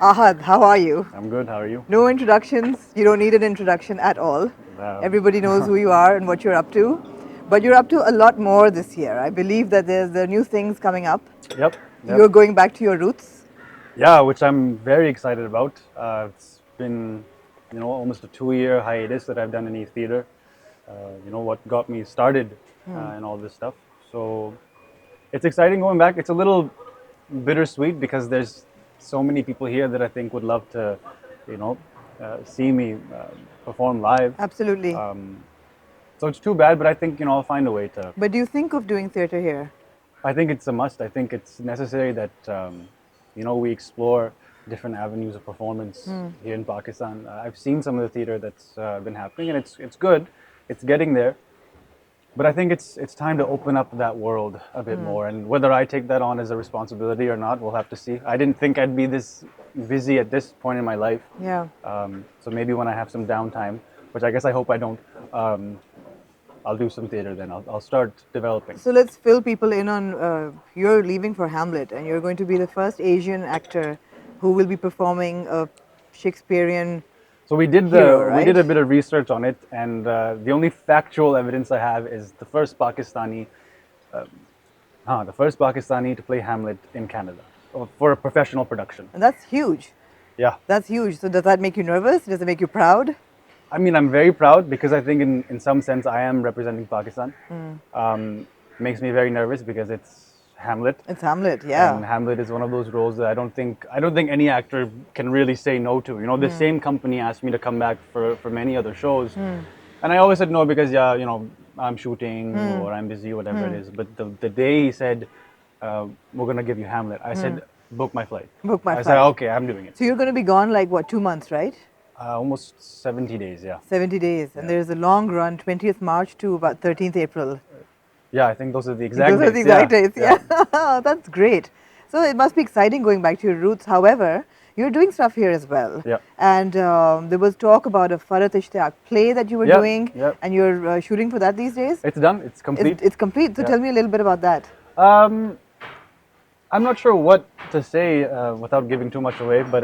AHAD, how are you? I'm good. How are you? No introductions. You don't need an introduction at all. Everybody knows who you are and what you're up to. But you're up to a lot more this year. I believe that there's the new things coming up. Yep. You're going back to your roots. Yeah, which I'm very excited about. It's been, almost a 2-year hiatus that I've done any theater. What got me started and all this stuff. So it's exciting going back. It's a little bittersweet because there's so many people here that I think would love to, see me perform live. Absolutely. So it's too bad, but I think I'll find a way to. But do you think of doing theatre here? I think it's a must. I think it's necessary that we explore different avenues of performance here in Pakistan. I've seen some of the theater that's been happening, and it's good. It's getting there, but I think it's time to open up that world a bit more. And whether I take that on as a responsibility or not, we'll have to see. I didn't think I'd be this busy at this point in my life. Yeah. So maybe when I have some downtime, which I guess I hope I don't. I'll do some theater then. I'll start developing. So let's fill people in on you're leaving for Hamlet, and you're going to be the first Asian actor who will be performing a Shakespearean. So we did hero, we did a right? bit of research on it, and the only factual evidence I have is the first Pakistani to play Hamlet in Canada for a professional production. And that's huge. Yeah. That's huge. So does that make you nervous? Does it make you proud? I mean, I'm very proud because I think in some sense I am representing Pakistan. Makes me very nervous because it's Hamlet. It's Hamlet, yeah. And Hamlet is one of those roles that I don't think any actor can really say no to. The same company asked me to come back for many other shows, and I always said no because I'm shooting or I'm busy or whatever it is. But the day he said we're gonna give you Hamlet, I said book my flight. Book my I flight. said okay, I'm doing it. So you're going to be gone like what, 2 months, right? Almost 70 days, yeah. 70 days. And there's a long run, 20th March to about 13th April. Yeah, I think those are the exact Those dates. are the exact dates, yeah. That's great. So it must be exciting going back to your roots. However, you're doing stuff here as well. Yeah. And there was talk about a Farat Ishtiyaq play that you were doing, and you're shooting for that these days? It's done. It's complete. It's complete. So tell me a little bit about that. I'm not sure what to say without giving too much away, but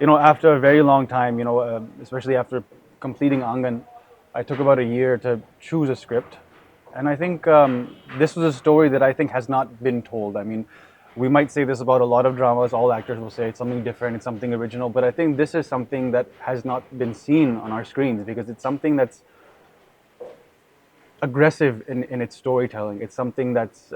after a very long time, especially after completing Aangan, I took about a year to choose a script. And I think this was a story that I think has not been told. I mean, we might say this about a lot of dramas. All actors will say it's something different, it's something original. But I think this is something that has not been seen on our screens because it's something that's aggressive in its storytelling. It's something that's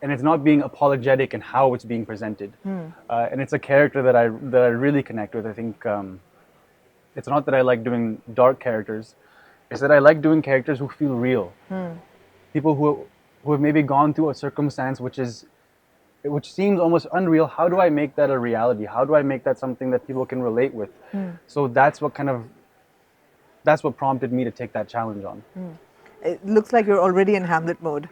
and it's not being apologetic in how it's being presented. And it's a character that I really connect with. I think it's not that I like doing dark characters. It's that I like doing characters who feel real. People who have maybe gone through a circumstance which seems almost unreal. How do I make that a reality? How do I make that something that people can relate with? So that's what prompted me to take that challenge on. It looks like you're already in Hamlet mode.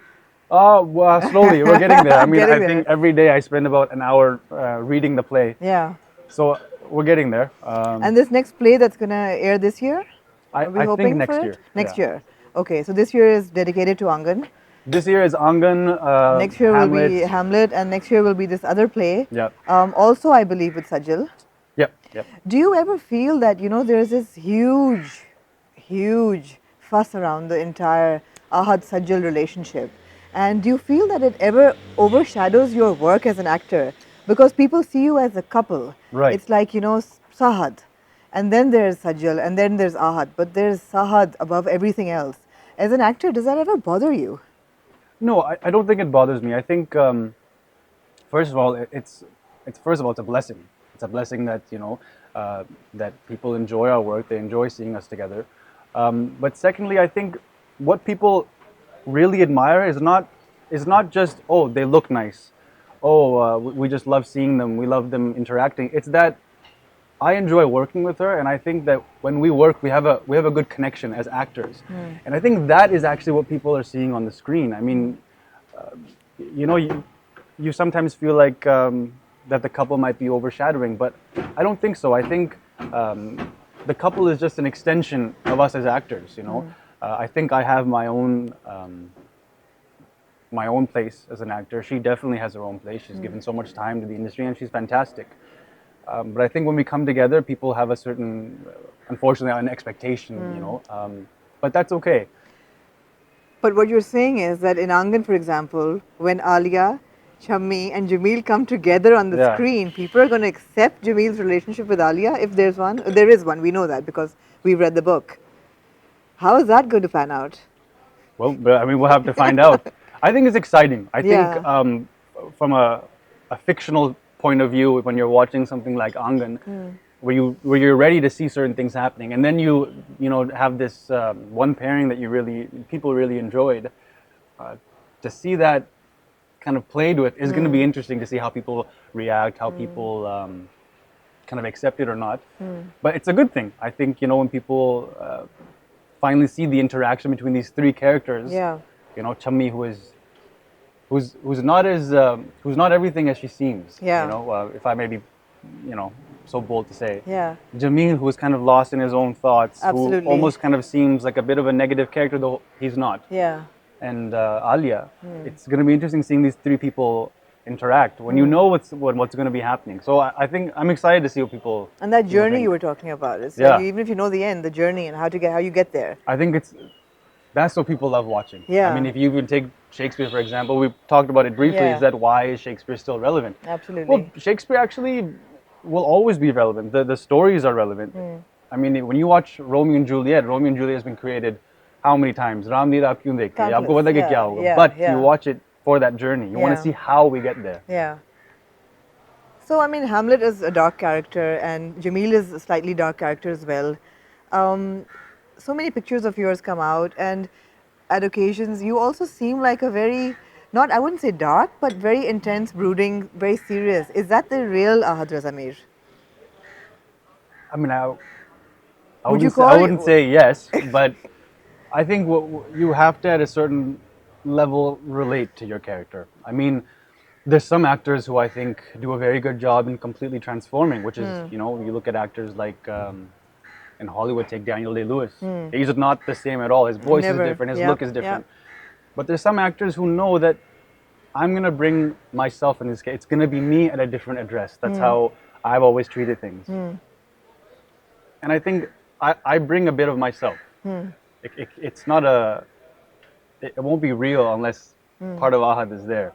Well, slowly, we're getting there. I mean, Getting I think every day I spend about an hour reading the play. Yeah. So we're getting there. And this next play that's going to air this year? Are we I hoping think next for it? year. Next Yeah. year. Okay, so this year is dedicated to Aangan. This year is Aangan. Next year Hamlet. will be Hamlet, and next year will be this other play. Yeah. Also, I believe with Sajal. Yep. Do you ever feel that there's this huge fuss around the entire AHAD Sajal relationship, and do you feel that it ever overshadows your work as an actor because people see you as a couple? Right. It's like Sahad, and then there's Sajal, and then there's AHAD, but there's Sahad above everything else. As an actor, does that ever bother you? No, I don't think it bothers me. I think first of all, it's a blessing. It's a blessing that that people enjoy our work. They enjoy seeing us together. But secondly, I think what people really admire is not just they look nice. We just love seeing them. We love them interacting. It's that I enjoy working with her, and I think that when we work, we have a good connection as actors, and I think that is actually what people are seeing on the screen. I mean, you sometimes feel like that the couple might be overshadowing, but I don't think so. I think the couple is just an extension of us as actors. I think I have my own my own place as an actor. She definitely has her own place. She's given so much time to the industry, and she's fantastic. But I think when we come together, people have a certain, unfortunately, an expectation, you know. But that's okay. But what you're saying is that in Aangan, for example, when Alia, Chammi, and Jameel come together on the Yeah. screen, people are going to accept Jameel's relationship with Alia if there's one. There is one, we know that because we've read the book. How is that going to pan out? Well, but, I mean, we'll have to find out. I think it's exciting. I Yeah. think from a fictional point of view, when you're watching something like Aangan, where you're ready to see certain things happening, and then you know have this one pairing that people really enjoyed. To see that kind of played with is going to be interesting to see how people react, how people kind of accept it or not. But it's a good thing. I think when people finally see the interaction between these three characters. Yeah. Chammi, who's not everything as she seems. Yeah. If I may be, so bold to say. Yeah. Jamil, who is kind of lost in his own thoughts, Absolutely. who almost kind of seems like a bit of a negative character, though he's not. Yeah. And Alia, it's going to be interesting seeing these three people interact when you know what's going to be happening. So I think I'm excited to see what people. And that journey think. you were talking about, it's Yeah. like even if you know the end, the journey and how you get there. I think that's what people love watching. Yeah. I mean, if you even take Shakespeare, for example, we talked about it briefly, Yeah. is that why is Shakespeare still relevant? Absolutely. Well, Shakespeare actually will always be relevant. The stories are relevant. I mean, when you watch Romeo and Juliet has been created how many times? Ram Leela aap kyun dekhe? Countless. Aapko pata hai ki Yeah, kya hoga? yeah, But yeah. you watch it for that journey. You want Yeah. to see how we get there. Yeah. So, I mean, Hamlet is a dark character and Jameel is a slightly dark character as well. So many pictures of yours come out, and at occasions you also seem like a very, not, I wouldn't say dark, but very intense, brooding, very serious. Is that the real AHAD Razamir? I mean, I Would you wouldn't, call I it- wouldn't say yes, but I think you have to, at a certain level, relate to your character. I mean, there's some actors who I think do a very good job in completely transforming, which is, you look at actors like in Hollywood, take Daniel Day-Lewis. He's not the same at all. His voice Never. is different, his Yep, look is different. But there's some actors who know that I'm going to bring myself in this case. It's going to be me at a different address. That's how I've always treated things. And I think I bring a bit of myself. It's not it won't be real unless part of AHAD is there.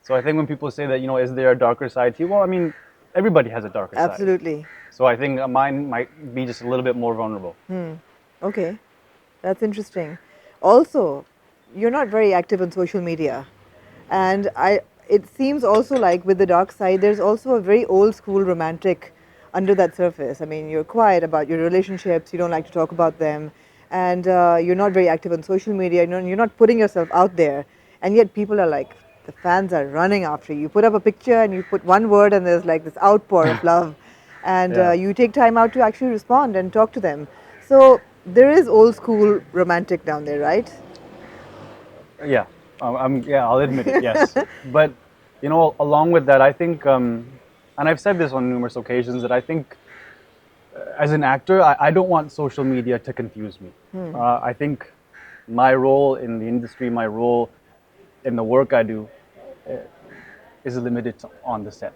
So I think when people say that, is there a darker side to you? Well, I mean, everybody has a darker side. Absolutely. So I think mine might be just a little bit more vulnerable. Okay, that's interesting. Also, you're not very active on social media, and it seems also like with the dark side, there's also a very old school romantic under that surface. I mean, you're quiet about your relationships, you don't like to talk about them, and you're not very active on social media, you're not putting yourself out there, and yet people are like, the fans are running after you. You put up a picture and you put one word and there's like this outpour of love, and Yeah. you take time out to actually respond and talk to them. So there is old school romantic down there, right? Yeah, I'll admit it, yes. But, along with that, I think, and I've said this on numerous occasions, that I think as an actor, I don't want social media to confuse me. I think my role in the industry, my role in the work I do, is limited on the set.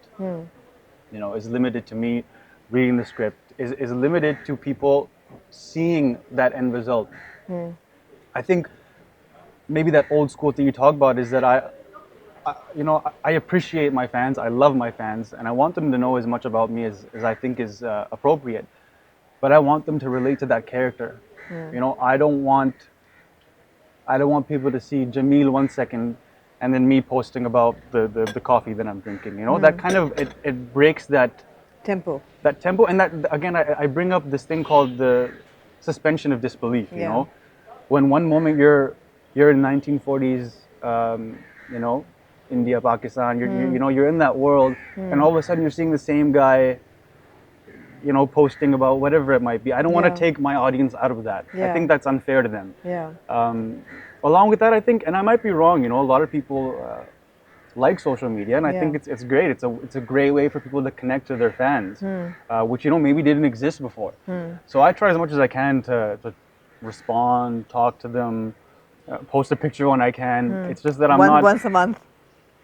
Is limited to me reading the script, is limited to people seeing that end result. I think maybe that old school thing you talk about is that I appreciate my fans, I love my fans, and I want them to know as much about me as I think is appropriate. But I want them to relate to that character. I don't want people to see Jameel 1 second and then me posting about the coffee that I'm drinking. That kind of it breaks that Tempo. tempo, and that again I bring up this thing called the suspension of disbelief. Yeah. When one moment you're in 1940s, India, Pakistan, you're in that world, and all of a sudden you're seeing the same guy, posting about whatever it might be. I don't want Yeah. to take my audience out of that. I Yeah. think that's unfair to them. Yeah. Along with that, I think, and I might be wrong, a lot of people like social media, and I think Yeah. it's great. It's a great way for people to connect to their fans, which maybe didn't exist before. So I try as much as I can to respond, talk to them, post a picture when I can. It's just that I'm not. Once a month,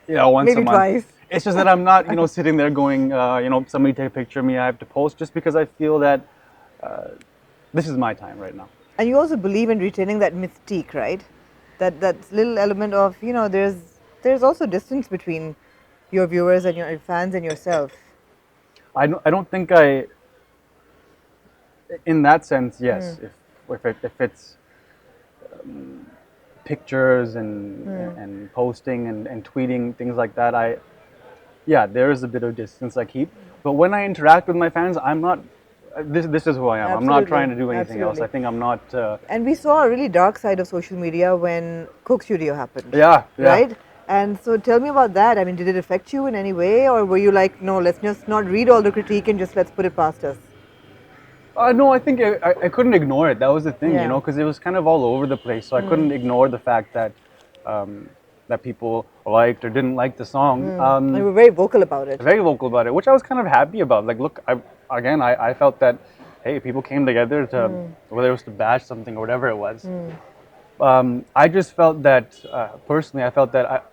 Yeah, once a maybe month. twice. It's just that I'm not, sitting there going, somebody take a picture of me. I have to post just because I feel that this is my time right now. And you also believe in retaining that mystique, right? That little element of there's also distance between your viewers and your fans and yourself. I don't think in that sense, yes. If it's pictures and posting and tweeting things like that, yeah, there is a bit of distance I keep. But when I interact with my fans, I'm not. This is who I am. I'm not trying Absolutely, to do anything else. I absolutely. think I'm not. And we saw a really dark side of social media when Coke Studio happened, Yeah, yeah. right? And so tell me about that. I mean, did it affect you in any way, or were you like, no, let's just not read all the critique and just let's put it past us? No, I think I couldn't ignore it. That was the thing, Yeah. because it was kind of all over the place. So I couldn't ignore the fact that that people liked or didn't like the song. And we were very vocal about it. Very vocal about it, which I was kind of happy about. Like, look, I felt that, hey, people came together to, whether it was to bash something or whatever it was. I just felt that, personally, I felt that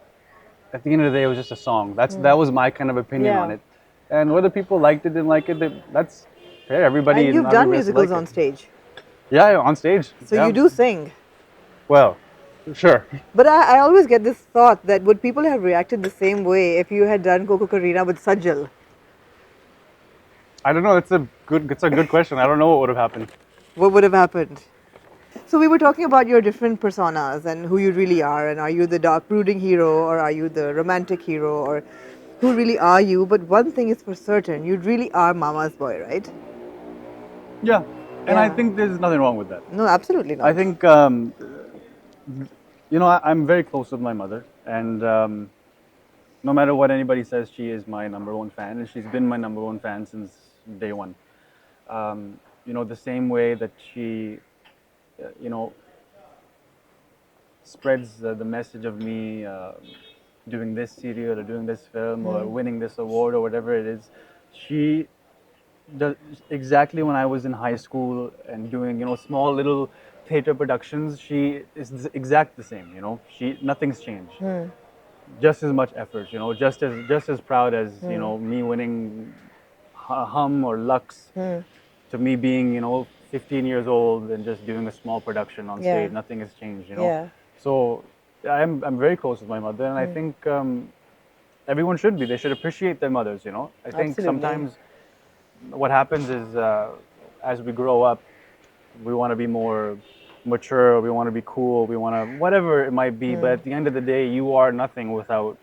at the end of the day, it was just a song. That was my kind of opinion on Yeah. it. And whether people liked it, didn't like it, that's fair. Everybody And you've not done everybody has to musicals like on it. stage, Yeah, yeah, on stage. so Yeah. you do sing. Well, sure. But I always get this thought that would people have reacted the same way if you had done Coco Karina with Sajal? I don't know. It's a good question. I don't know what would have happened. What would have happened? So we were talking about your different personas and who you really are, and are you the dark brooding hero or are you the romantic hero, or who really are you? But one thing is for certain, you really are Mama's boy, right? Yeah, and I Yeah. think there's nothing wrong with that. No, absolutely not. I think I'm very close with my mother, and no matter what anybody says, she is my number one fan, and she's been my number one fan since day one. The same way that she, you know, spreads the message of me doing this serial or doing this film or winning this award or whatever it is. She does exactly when I was in high school and doing small little theater productions. She is exact the same. She nothing's changed. Just as much effort. Just as proud as me winning Hum or Lux to me being 15 years old and just doing a small production on Yeah. stage. Nothing has changed. Yeah. So I'm very close with my mother, and I think everyone should be. They should appreciate their mothers. I think Absolutely. sometimes what happens is as we grow up, we want to be more mature, we want to be cool, we want to whatever it might be. But at the end of the day, you are nothing without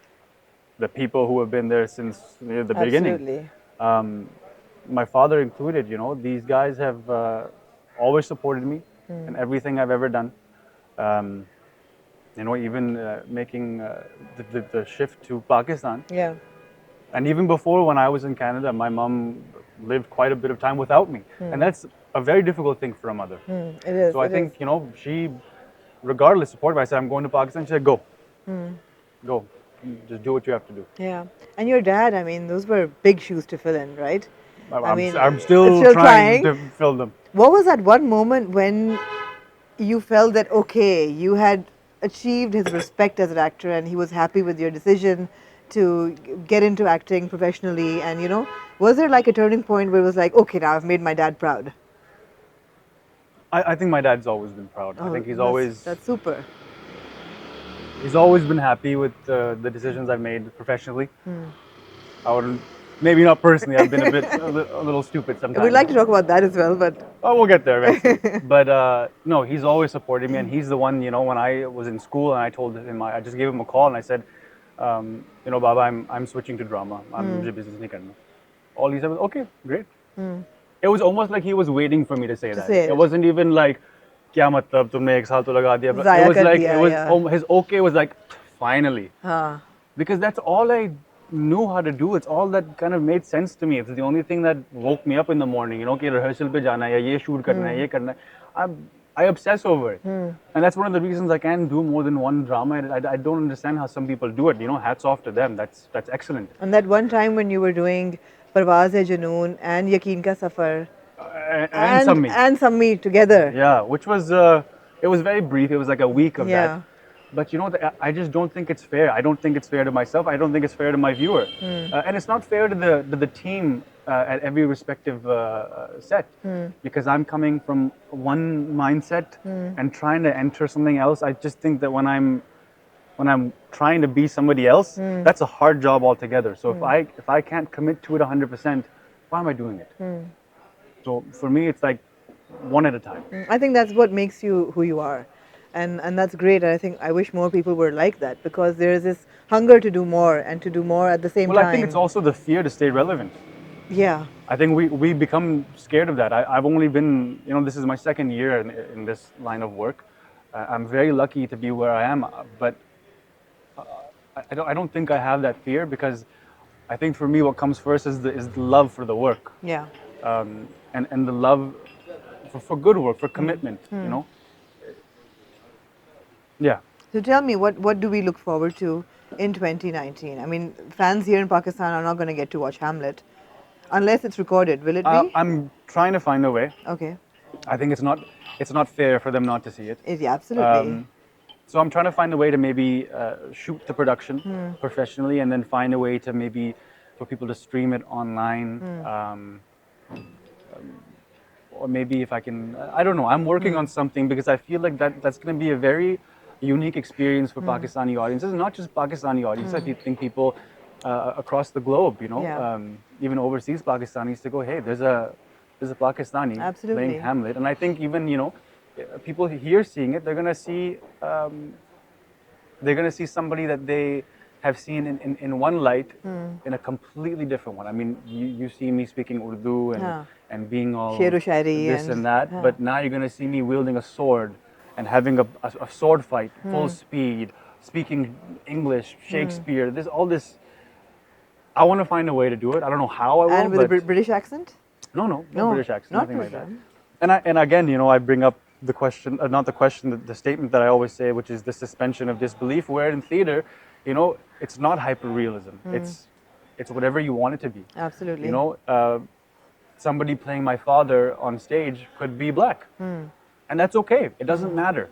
the people who have been there since the beginning. Absolutely. My father included. These guys have always supported me in everything I've ever done. Even making the shift to Pakistan. Yeah. And even before, when I was in Canada, my mom lived quite a bit of time without me. And that's a very difficult thing for a mother. It is. So I it think, is. she, regardless, supported me. I said, I'm going to Pakistan. She said, go. Go. Just do what you have to do. Yeah. And your dad, I mean, those were big shoes to fill in, right? I'm still still trying trying. to fill them. What was that one moment when you felt that, okay, you had achieved his respect as an actor and he was happy with your decision to get into acting professionally? And, was there like a turning point where it was like, okay, now I've made my dad proud? I think my dad's always been proud. I think That's super. he's always been happy with the decisions I've made professionally. I wouldn't, maybe not personally. I've been a little stupid sometimes. We'd like to talk about that as well, but Oh, we'll get there eventually. But no, he's always supported me, and he's the one. When I was in school, and I told him, I just gave him a call, and I said, Baba, I'm switching to drama. मुझे business नहीं करना. All he said was, okay, great. It was almost like he was waiting for me to say that. say it. It wasn't even like, क्या मतलब तुमने एक साल तो लगा दिया. But ज़ाया it was कर like दिया, yeah. his okay was like, finally. हाँ. Because that's all I knew how to do. It's all that kind of made sense to me. It's the only thing that woke me up in the morning. कि rehearsal पे जाना है, या ये shoot करना है, ये करना है. I obsess over it, and that's one of the reasons I can do more than one drama. And I don't understand how some people do it. Hats off to them. That's excellent. And that one time when you were doing Parwaaz-e-Junoon and Yaqeen Ka Safar And some me. and Sammi together. Yeah, which was It was very brief. It was like a week of Yeah. that. But you know, I just don't think it's fair. I don't think it's fair to myself. I don't think it's fair to my viewer, and it's not fair to the team at every respective set, because I'm coming from one mindset and trying to enter something else. I just think that when I'm trying to be somebody else, that's a hard job altogether. So if I can't commit to it 100%, why am I doing it? So for me, it's like one at a time. I think that's what makes you who you are. And that's great. I think I wish more people were like that, because there is this hunger to do more and to do more at the same Well, I time. think it's also the fear to stay relevant. Yeah. I think we become scared of that. I've only been, this is my second year in this line of work. I'm very lucky to be where I am, but I don't think I have that fear, because I think for me what comes first is the love for the work, Yeah. and the love for good work, for commitment. Yeah. So tell me, what do we look forward to in 2019? I mean, fans here in Pakistan are not going to get to watch Hamlet unless it's recorded. Will it be? I'm trying to find a way. Okay. I think it's not fair for them not to see it. Yeah, absolutely. So I'm trying to find a way to maybe shoot the production professionally, and then find a way to maybe for people to stream it online. Or maybe if I can, I don't know. I'm working on something, because I feel like that's going to be a very unique experience for Pakistani audiences, not just Pakistani audiences. I think people across the globe, Yeah. even overseas Pakistanis, to go, hey, there's a Pakistani Absolutely. playing Hamlet, and I think even people here seeing it, they're going to see somebody that they have seen in one light, in a completely different one. I mean, you see me speaking Urdu and being all Sher o shairi this and that, yeah. but now you're going to see me wielding a sword and having a sword fight, full speed, speaking English, Shakespeare. There's all this. I want to find a way to do it. I don't know how I will. And with a but British accent? no No, British accent, not nothing like that. British. And again, I bring up the question, not the question, the statement that I always say, which is the suspension of disbelief. Where in theater, it's not hyperrealism. It's whatever you want it to be. Absolutely. Somebody playing my father on stage could be black, and that's okay. It doesn't matter.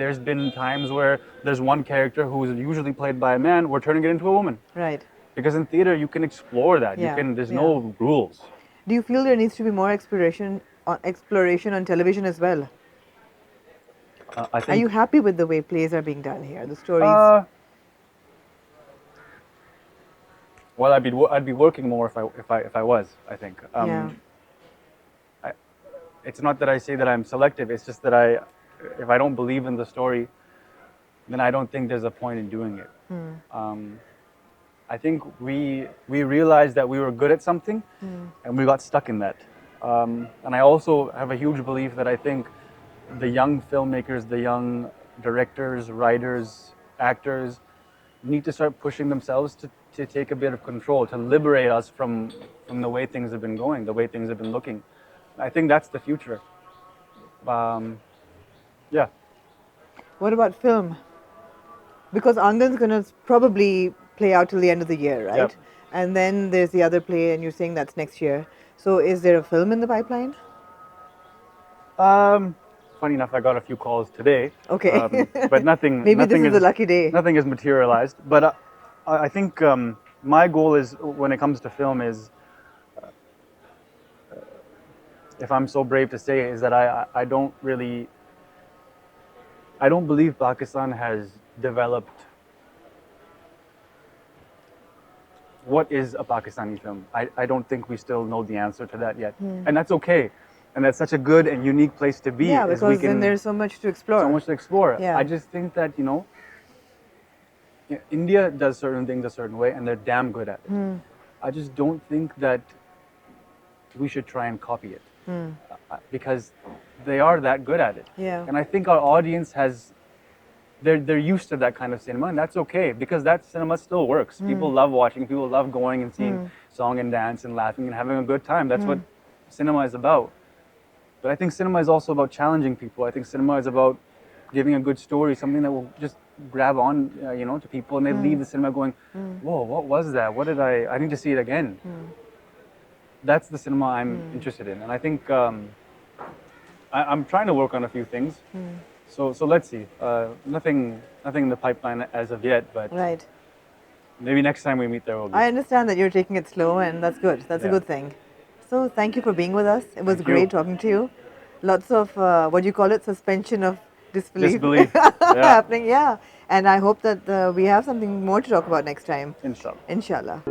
There's been times where there's one character who's usually played by a man. We're turning it into a woman. Right. Because in theater you can explore that. Yeah, There's yeah. no rules. Do you feel there needs to be more exploration on television as well? I think. Are you happy with the way plays are being done here? The stories? Well, I'd be working more if I was. I think. Yeah. It's not that I say that I'm selective. It's just that if I don't believe in the story, then I don't think there's a point in doing it. I think we realized that we were good at something, and we got stuck in that. And I also have a huge belief that I think the young filmmakers, the young directors, writers, actors need to start pushing themselves to take a bit of control, to liberate us from the way things have been going, the way things have been looking. I think that's the future. Yeah. What about film? Because Aangan's going to probably play out till the end of the year, right? Yep. And then there's the other play, and you're saying that's next year. So is there a film in the pipeline? Funny enough, I got a few calls today. Okay. But nothing. Maybe nothing this is a lucky day. Nothing is materialized. But I think my goal is, when it comes to film, is, if I'm so brave to say it, is that I don't believe Pakistan has developed what is a Pakistani film. I don't think we still know the answer to that yet. And that's okay. And that's such a good and unique place to be. Yeah, is because then there's so much to explore. so much to explore. Yeah. I just think that, India does certain things a certain way, and they're damn good at it. I just don't think that we should try and copy it, because they are that good at it. Yeah. And I think our audience they're used to that kind of cinema, and that's okay, because that cinema still works. People love watching. People love going and seeing song and dance and laughing and having a good time. That's what cinema is about. But I think cinema is also about challenging people. I think cinema is about giving a good story, something that will just grab on, to people, and they leave the cinema going, "Whoa, what was that? What did I need to see it again." That's the cinema I'm interested in, and I think I'm trying to work on a few things. So let's see. Nothing in the pipeline as of yet, but Right. maybe next time we meet there will be. I understand that you're taking it slow, and that's good. That's a Yeah. good thing. So, thank you for being with us. It was Thank you. great talking to you. Lots of what do you call it? Suspension of disbelief Disbelief. Yeah. happening. Yeah. And I hope that we have something more to talk about next time. Inshallah. Inshallah.